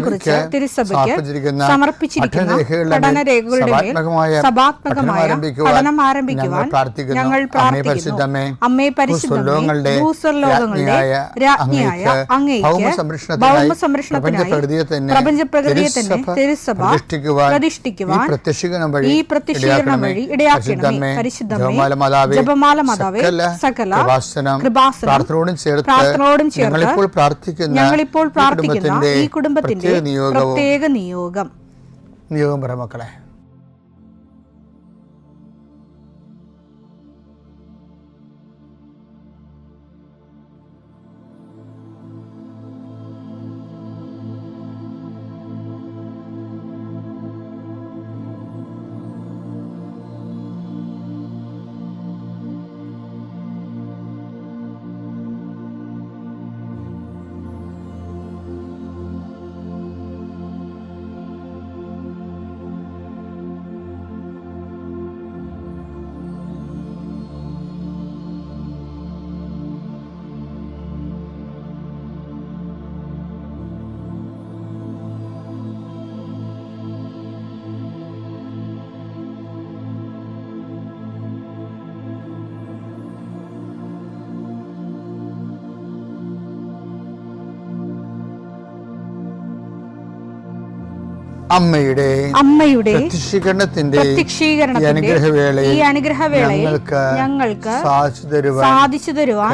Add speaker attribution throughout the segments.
Speaker 1: കുറിച്ച് തിരുസഭയ്ക്ക് സമർപ്പിച്ചിരിക്കുന്ന പഠനരേഖകളുടെ മേൽ സഭാത്മകമായ പഠനം ആരംഭിക്കുവാൻ ഞങ്ങൾ പ്രാർത്ഥിക്കുന്നു. അമ്മേ പരിശുദ്ധമേ, ഭൂസ്വർലോകങ്ങളുടെ രാജ്ഞിയായ അങ്ങേയ്ക്ക് ഭൗമ സംരക്ഷണത്തിനായി പ്രപഞ്ചപ്രകൃതിയെ തന്നെ തിരുസഭ പ്രതിഷ്ഠിക്കുവാൻ ഈ പ്രത്യക്ഷീകരണം വഴി ഇടയാക്കണമേ. പരിശുദ്ധമേ, ജപമാല മാതാവേ, സകല കൃപാസനം പ്രാർത്ഥനയോടും ചേർത്ത് ഞങ്ങളിപ്പോൾ പ്രാർത്ഥിക്കുന്ന ഈ കുടുംബത്തിന്റെ പ്രത്യേക നിയോഗം
Speaker 2: പറ മക്കളെ. അമ്മയുടെ പ്രത്യക്ഷീകരണത്തിന്റെ ഈ അനുഗ്രഹവേളയിൽ ഞങ്ങൾക്ക് സാധിച്ചു തരുവാൻ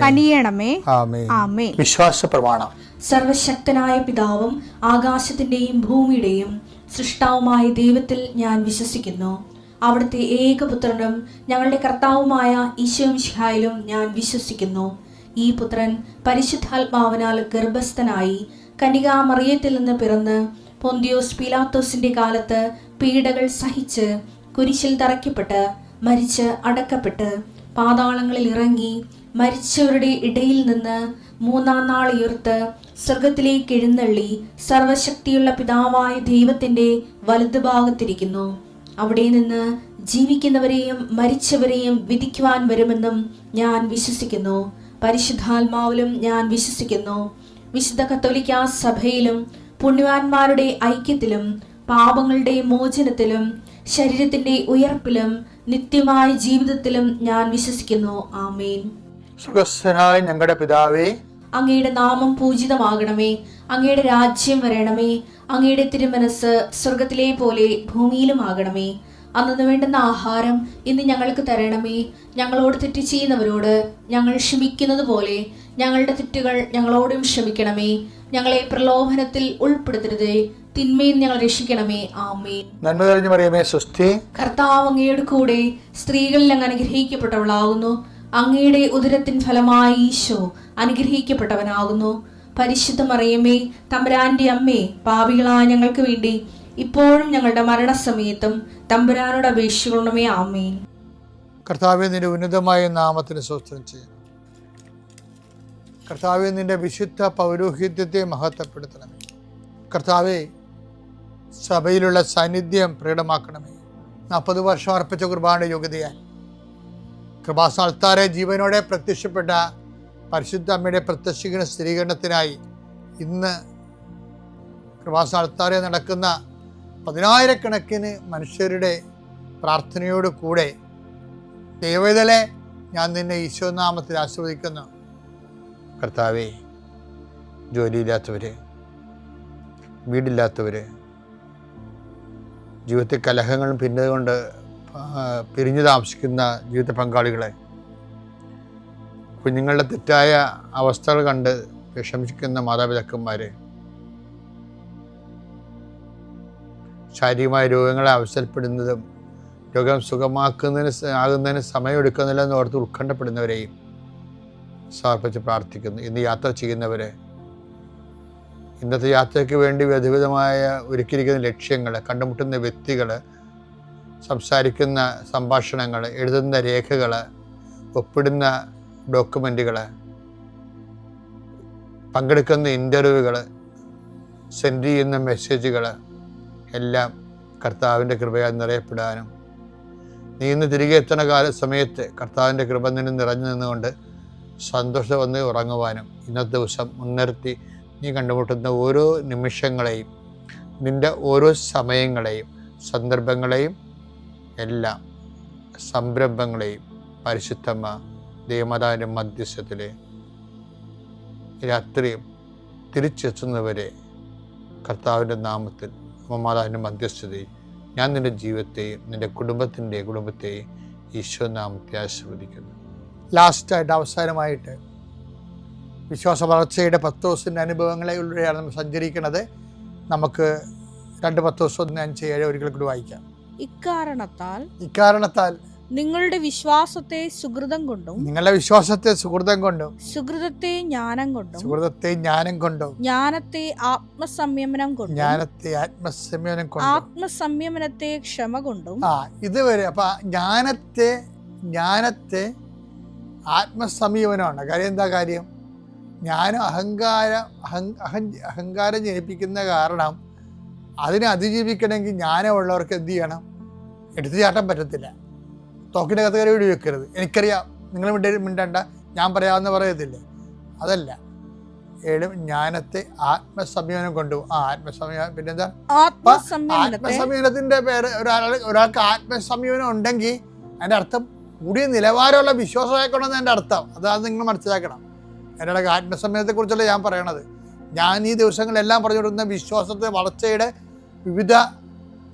Speaker 2: കനിയണമേ. ആമേൻ. വിശ്വാസ പ്രമാണം.
Speaker 3: സർവശക്തനായ പിതാവും ആകാശത്തിന്റെയും ഭൂമിയുടെയും സൃഷ്ടാവുമായ ദൈവത്തിൽ ഞാൻ വിശ്വസിക്കുന്നു. അവിടുത്തെ ഏകപുത്രനും ഞങ്ങളുടെ കർത്താവുമായ ഈശോമിശിഹായിലും ഞാൻ വിശ്വസിക്കുന്നു. ഈ പുത്രൻ പരിശുദ്ധാത്മാവിനാൽ ഗർഭസ്ഥനായി കന്യകാമറിയത്തിൽ നിന്ന് പിറന്ന് പൊന്തിയോസ് പീലാത്തോസിന്റെ കാലത്ത് പീഡകൾ സഹിച്ച് കുരിശിൽ തറയ്ക്കപ്പെട്ട് മരിച്ച് അടക്കപ്പെട്ട് പാതാളങ്ങളിൽ ഇറങ്ങി മരിച്ചവരുടെ ഇടയിൽ നിന്ന് മൂന്നാം നാൾ ഉയർത്ത് സ്വർഗത്തിലേക്ക് എഴുന്നള്ളി സർവശക്തിയുള്ള പിതാവായ ദൈവത്തിന്റെ വലതുഭാഗത്തിരിക്കുന്നു. അവിടെ നിന്ന് ജീവിക്കുന്നവരെയും മരിച്ചവരെയും വിധിക്കുവാൻ വരുമെന്നും ഞാൻ വിശ്വസിക്കുന്നു. പരിശുദ്ധാത്മാവിലും ഞാൻ വിശ്വസിക്കുന്നു. വിശുദ്ധ കത്തോലിക്കാ സഭയിലും പുണ്യവാന്മാരുടെ ഐക്യത്തിലും പാപങ്ങളുടെ മോചനത്തിലും ശരീരത്തിന്റെ ഉയർപ്പിലും നിത്യമായ ജീവിതത്തിലും ഞാൻ വിശ്വസിക്കുന്നു. ആമേൻ.
Speaker 2: സ്വർഗ്ഗസ്ഥനായ ഞങ്ങളുടെ പിതാവേ,
Speaker 3: അങ്ങയുടെ നാമം പൂജിതമാകണമേ. അങ്ങയുടെ രാജ്യം വരണമേ. അങ്ങയുടെ തിരുമനസ് സ്വർഗത്തിലെ പോലെ ഭൂമിയിലും ആകണമേ. അന്നു വേണ്ടുന്ന ആഹാരം ഇന്ന് ഞങ്ങൾക്ക് തരണമേ. ഞങ്ങളോട് തെറ്റ് ചെയ്യുന്നവരോട് ഞങ്ങൾ ക്ഷമിക്കുന്നത് പോലെ ഞങ്ങളുടെ തെറ്റുകൾ ഞങ്ങളോടും ക്ഷമിക്കണമേ. ഞങ്ങളെ പ്രലോഭനത്തിൽ ഉൾപ്പെടുത്തരുതേ, തിന്മയിൽ ഞങ്ങൾ രക്ഷിക്കണമേ. ആമേൻ.
Speaker 2: നന്മ നിറഞ്ഞ മറിയമേ, സ്വസ്തി.
Speaker 3: കർത്താവ് അങ്ങയുടെ കൂടെ സ്ത്രീകളിൽ അങ്ങ് അനുഗ്രഹിക്കപ്പെട്ടവളാകുന്നു. അങ്ങയുടെ ഉദരത്തിൻ ഫലമായി ഈശോ അനുഗ്രഹിക്കപ്പെട്ടവനാകുന്നു. പരിശുദ്ധ മറിയമേ, തമ്പുരാന്റെ അമ്മേ, പാപികളായ ഞങ്ങൾക്ക് വേണ്ടി ഇപ്പോഴും ഞങ്ങളുടെ മരണസമയത്തും തമ്പുരാനോട് അപേക്ഷിക്കണമേ. ആമേൻ.
Speaker 2: കർത്താവേ, നിന്റെ ഉന്നതമായ നാമത്തിന് സ്തോത്രം ചെയ്യുന്നു. കർത്താവേ, നിന്റെ വിശുദ്ധ പൗരോഹിത്യത്തെ മഹത്വപ്പെടുത്തണമേ. കർത്താവേ, സഭയിലുള്ള സാന്നിധ്യം പ്രകടമാക്കണമേ. 40 വർഷം അർപ്പിച്ച കുർബാന യോഗ്യതയാൽ കൃപാസ്ഥാനത്താരെ ജീവനോടെ പ്രത്യക്ഷപ്പെട്ട പരിശുദ്ധ അമ്മയുടെ പ്രത്യക്ഷീകരണ സ്ഥിരീകരണത്തിനായി ഇന്ന് കൃപാസ്ഥാനത്താരെ നടക്കുന്ന 10,000-കണക്കിന് മനുഷ്യരുടെ പ്രാർത്ഥനയോട് കൂടെ ദൈവവേദലെ ഞാൻ നിന്നെ ഈശോനാമത്തിൽ ആശീർവദിക്കുന്നു. കർത്താവേ, ജോലിയില്ലാത്തവർ, വീടില്ലാത്തവർ, ജീവിതത്തിൽ കലഹങ്ങളും കൊണ്ട് പിരിഞ്ഞു താമസിക്കുന്ന ജീവിത പങ്കാളികളെ, കുഞ്ഞുങ്ങളുടെ തെറ്റായ അവസ്ഥകൾ കണ്ട് വിഷമിക്കുന്ന മാതാപിതാക്കന്മാരെ, ശാരീരികമായ രോഗങ്ങളെ അവസരപ്പെടുന്നതും രോഗം ആകുന്നതിന് സമയമെടുക്കുന്നില്ലെന്ന് ഓർത്ത് ഉത്കണ്ഠപ്പെടുന്നവരെയും സമർപ്പിച്ച് പ്രാർത്ഥിക്കുന്നു. ഇന്ന് യാത്ര ചെയ്യുന്നവരെ, ഇന്നത്തെ യാത്രയ്ക്ക് വേണ്ടി വിവിധമായ ഒരുക്കിയിരിക്കുന്ന ലക്ഷ്യങ്ങൾ, കണ്ടുമുട്ടുന്ന വ്യക്തികൾ, സംസാരിക്കുന്ന സംഭാഷണങ്ങൾ, എഴുതുന്ന രേഖകൾ, ഒപ്പിടുന്ന ഡോക്യുമെൻറ്റുകൾ, പങ്കെടുക്കുന്ന ഇൻ്റർവ്യൂകൾ, സെൻഡ് ചെയ്യുന്ന മെസ്സേജുകൾ എല്ലാം കർത്താവിൻ്റെ കൃപയാൽ നിറയപ്പെടാനും നീ ഇന്ന് തിരികെ എത്തുന്ന സമയത്ത് കർത്താവിൻ്റെ കൃപ നിന്നിൽ നിറഞ്ഞു നിന്നുകൊണ്ട് സന്തോഷം വന്ന് ഉറങ്ങുവാനും ഇന്നത്തെ ദിവസം മുൻനിർത്തി നീ കണ്ടുമുട്ടുന്ന ഓരോ നിമിഷങ്ങളെയും, നിൻ്റെ ഓരോ സമയങ്ങളെയും, സന്ദർഭങ്ങളെയും, എല്ലാം സംരംഭങ്ങളെയും പരിശുദ്ധമ്മ ദൈവമാതാവിൻ്റെ മധ്യസ്ഥത്തിൽ രാത്രിയും തിരിച്ചെത്തുന്നവരെ കർത്താവിൻ്റെ നാമത്തിൽ മാതാവിൻ്റെ മധ്യസ്ഥതയിൽ ഞാൻ നിൻ്റെ ജീവിതത്തെയും നിൻ്റെ കുടുംബത്തെയും ഈശോ നാമത്തെ ആശീർവദിക്കുന്നു. ലാസ്റ്റായിട്ട്, അവസാനമായിട്ട്, വിശ്വാസ വളർച്ചയുടെ 10 ദിവസത്തിൻ്റെ അനുഭവങ്ങളിലൂടെയാണ് നമ്മൾ സഞ്ചരിക്കുന്നത്. നമുക്ക് 2 Pത്രോസ്1:5-7 ഒരിക്കൽ കൂടി വായിക്കാം. ഇക്കാരണത്താൽ
Speaker 1: നിങ്ങളുടെ വിശ്വാസത്തെ സുകൃതം കൊണ്ടും സുകൃതത്തെ ജ്ഞാനം കൊണ്ടും ജ്ഞാനത്തെ ആത്മസംയമനം കൊണ്ടും ആത്മസംയമനത്തെ ക്ഷമ കൊണ്ടും
Speaker 2: ഇതുവരെ അപ്പൊ ജ്ഞാനത്തെ ആത്മസംയമനമാണ്. കാര്യം എന്താ കാര്യം? ജ്ഞാനം അഹങ്കാരം ജനിപ്പിക്കുന്ന കാരണം അതിനെ അതിജീവിക്കണമെങ്കിൽ ജ്ഞാനമുള്ളവർക്ക് എന്ത് ചെയ്യണം? എടുത്തു ചാട്ടാൻ പറ്റത്തില്ല. തോക്കിൻ്റെ കഥ കയറി വെക്കരുത്. എനിക്കറിയാം, നിങ്ങൾ മിണ്ടണ്ട, ഞാൻ പറയാമെന്ന് പറയത്തില്ലേ, അതല്ല. ജ്ഞാനത്തെ ആത്മസംയമനം കൊണ്ടുപോകും. ആത്മസംയമനം പിന്നെന്താ? ആത്മസംയമനത്തിന്റെ പേര് ഒരാൾക്ക് ആത്മസംയമനം ഉണ്ടെങ്കിൽ അതിൻ്റെ അർത്ഥം കൂടിയ നിലവാരമുള്ള വിശ്വാസമായിക്കൊണ്ടെന്ന് എൻ്റെ അർത്ഥം. അതാണ് നിങ്ങൾ മനസ്സിലാക്കണം. എൻ്റെ ആത്മസംയമനത്തെ കുറിച്ചല്ല ഞാൻ പറയണത്. ഞാൻ ഈ ദിവസങ്ങളെല്ലാം പറഞ്ഞുകൊടുക്കുന്ന വിശ്വാസത്തെ വളർച്ചയുടെ വിവിധ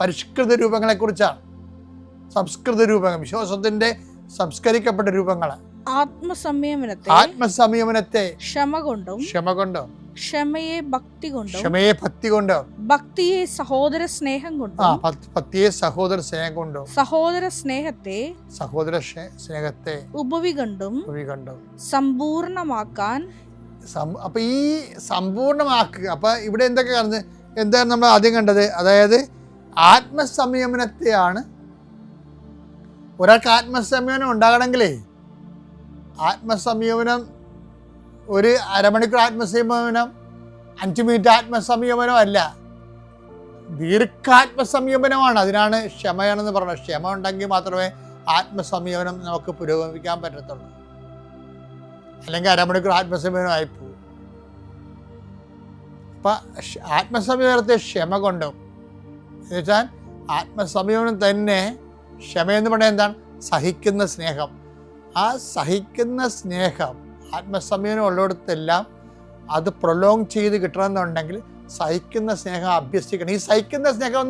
Speaker 2: പരിഷ്കൃത രൂപങ്ങളെക്കുറിച്ചാണ്. സംസ്കൃത രൂപങ്ങൾ, വിശ്വാസത്തിന്റെ സംസ്കരിക്കപ്പെട്ട രൂപങ്ങൾ. ആത്മസംയമനത്തെ ക്ഷമ കൊണ്ടും ക്ഷമയെ ഭക്തി കൊണ്ടും
Speaker 1: ഭക്തിയെ സഹോദര സ്നേഹം കൊണ്ടും സഹോദര സ്നേഹത്തെ ഉപവി കൊണ്ടും സമ്പൂർണമാക്കാൻ.
Speaker 2: അപ്പൊ ഈ സമ്പൂർണമാക്കുക, അപ്പൊ ഇവിടെ എന്തൊക്കെ കാണുന്നത്? എന്താണ് നമ്മൾ ആദ്യം കണ്ടത്? അതായത് ആത്മസംയമനത്തെയാണ്. ഒരാൾക്ക് ആത്മസംയമനം ഉണ്ടാകണമെങ്കിലേ, ആത്മസംയമനം ഒരു അരമണിക്കൂർ ആത്മസംയമനം, 5 മിനിറ്റ് ആത്മസംയമനം അല്ല, ദീർഘാത്മസംയമനമാണ്. അതിനാണ് ക്ഷമയാണെന്ന് പറയുന്നത്. ക്ഷമ ഉണ്ടെങ്കിൽ മാത്രമേ ആത്മസംയമനം നമുക്ക് പുരോഗമിക്കാൻ പറ്റത്തുള്ളൂ. അല്ലെങ്കിൽ അരമണിക്കൂർ ആത്മസംയമനം ആയിപ്പോവും. അപ്പം ആത്മസംയമനത്തെ ക്ഷമ കൊണ്ടും, എന്നുവെച്ചാൽ ആത്മസംയമനം തന്നെ, ക്ഷമയെന്ന് പറഞ്ഞാൽ എന്താണ്? സഹിക്കുന്ന സ്നേഹം. ആ സഹിക്കുന്ന സ്നേഹം, ആത്മസംയമനം ഉള്ളിടത്തെല്ലാം അത് പ്രൊലോങ് ചെയ്ത് കിട്ടണമെന്നുണ്ടെങ്കിൽ സഹിക്കുന്ന സ്നേഹം അഭ്യസിക്കണം. ഈ സഹിക്കുന്ന സ്നേഹം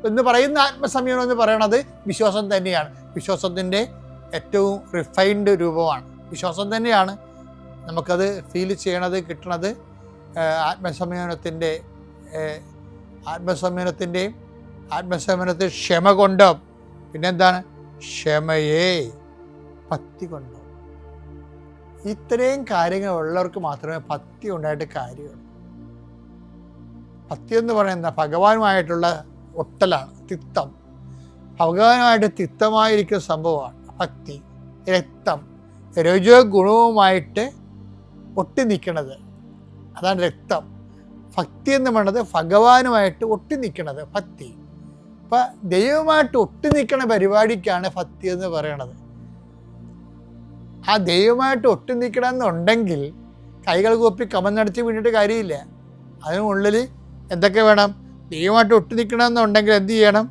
Speaker 2: എന്ന് പറയുന്ന ആത്മസംയമനം എന്ന് പറയുന്നത് വിശ്വാസം തന്നെയാണ്. വിശ്വാസത്തിൻ്റെ ഏറ്റവും റിഫൈൻഡ് രൂപമാണ്. വിശ്വാസം തന്നെയാണ് നമുക്കത് ഫീൽ ചെയ്യണത്, കിട്ടണത്. ആത്മസംയമനത്തെ ക്ഷമ കൊണ്ടും, പിന്നെന്താണ്? ക്ഷമയെ ഭക്തി കൊണ്ടും. ഇത്രയും കാര്യങ്ങൾ ഉള്ളവർക്ക് മാത്രമേ ഭക്തി ഉണ്ടായിട്ട് കാര്യമുള്ളൂ. ഭക്തി എന്ന് പറയുന്നത് ഭഗവാനുമായിട്ടുള്ള ഒട്ടലാണ്, തിക്തം. ഭഗവാനുമായിട്ട് തിക്തമായിരിക്കുന്ന സംഭവമാണ് ഭക്തി. രക്തം, രജോ ഗുണവുമായിട്ട് ഒട്ടി നിൽക്കണത്, അതാണ് രക്തം. ഭക്തി എന്ന് പറയുന്നത് ഭഗവാനുമായിട്ട് ഒട്ടി നിൽക്കണത് ഭക്തി. അപ്പം ദൈവമായിട്ട് ഒട്ടി നിൽക്കുന്ന പരിപാടിക്കാണ് ഭക്തി എന്ന് പറയണത്. ആ ദൈവമായിട്ട് ഒട്ടി നിൽക്കണമെന്നുണ്ടെങ്കിൽ കൈകൾ കൂപ്പി കമന്നടിച്ച് വീണിട്ട് കാര്യമില്ല. അതിനുള്ളിൽ എന്തൊക്കെ വേണം? ദൈവമായിട്ട് ഒട്ടി നിൽക്കണമെന്നുണ്ടെങ്കിൽ എന്ത് ചെയ്യണം?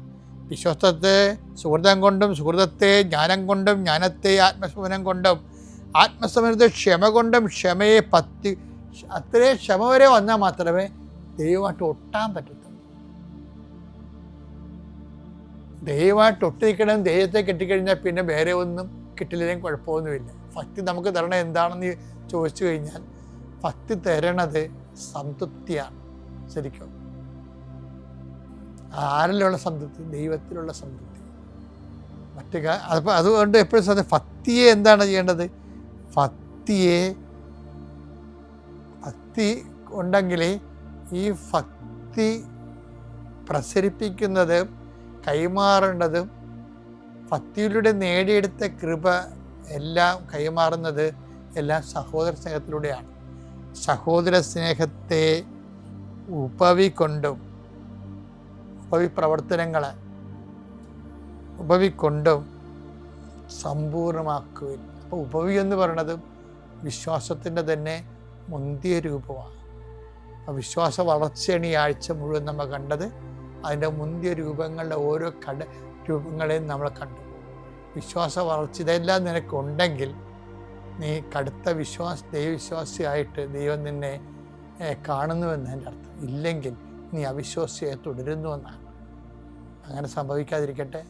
Speaker 2: വിശ്വാസത്തെ സുഹൃതം കൊണ്ടും സുഹൃതത്തെ ജ്ഞാനം കൊണ്ടും ജ്ഞാനത്തെ ആത്മസംയമനം കൊണ്ടും ആത്മസംയമനത്തെ ക്ഷമ കൊണ്ടും ക്ഷമയെ ഭക്തി. അത്രയും ക്ഷമ വരെ വന്നാൽ മാത്രമേ ദൈവമായിട്ട് ഒട്ടാൻ പറ്റത്തുള്ളൂ. ദൈവമായിട്ട് ഒട്ടി നിൽക്കണം. ദൈവത്തെ കെട്ടിക്കഴിഞ്ഞാൽ പിന്നെ വേറെ ഒന്നും കിട്ടില്ലെങ്കിലും കുഴപ്പമൊന്നുമില്ല. ഭക്തി നമുക്ക് തരണത് എന്താണെന്ന് ചോദിച്ചു കഴിഞ്ഞാൽ ഭക്തി തരണത് സംതൃപ്തിയാണ്. ശരിക്കും ആരിലുള്ള സംതൃപ്തി? ദൈവത്തിലുള്ള സംതൃപ്തി. മറ്റു അപ്പോൾ അതുകൊണ്ട് എപ്പോഴും ഭക്തിയെ എന്താണ് ചെയ്യേണ്ടത്? ഭക്തി ഉണ്ടെങ്കിൽ ഈ ഭക്തി പ്രസരിപ്പിക്കുന്നത്, കൈമാറേണ്ടതും, ഭക്തിയിലൂടെ നേടിയെടുത്ത കൃപ എല്ലാം കൈമാറുന്നത് എല്ലാം സഹോദര സ്നേഹത്തിലൂടെയാണ്. സഹോദര സ്നേഹത്തെ ഉപവിക്കൊണ്ടും ഉപവിപ്രവർത്തനങ്ങളെ ഉപവിക്കൊണ്ടും സമ്പൂർണ്ണമാക്കുവിൻ. അപ്പോൾ ഉപവി എന്ന് പറയുന്നത് വിശ്വാസത്തിൻ്റെ തന്നെ മുന്തിയ രൂപമാണ്. വിശ്വാസ വളർച്ചയാണ് ഈ ആഴ്ച മുഴുവൻ നമ്മൾ കണ്ടത്. അതിൻ്റെ മുന്തിയ രൂപങ്ങളുടെ ഓരോ രൂപങ്ങളെയും നമ്മൾ കണ്ടു. വിശ്വാസ വളർച്ച ഇതെല്ലാം നിനക്കുണ്ടെങ്കിൽ നീ കടുത്ത ദൈവവിശ്വാസിയായിട്ട് ദൈവം നിന്നെ കാണുന്നുവെന്നതിൻ്റെ അർത്ഥം. ഇല്ലെങ്കിൽ നീ അവിശ്വാസിയായി തുടരുന്നുവെന്നാണ്. അങ്ങനെ സംഭവിക്കാതിരിക്കട്ടെ.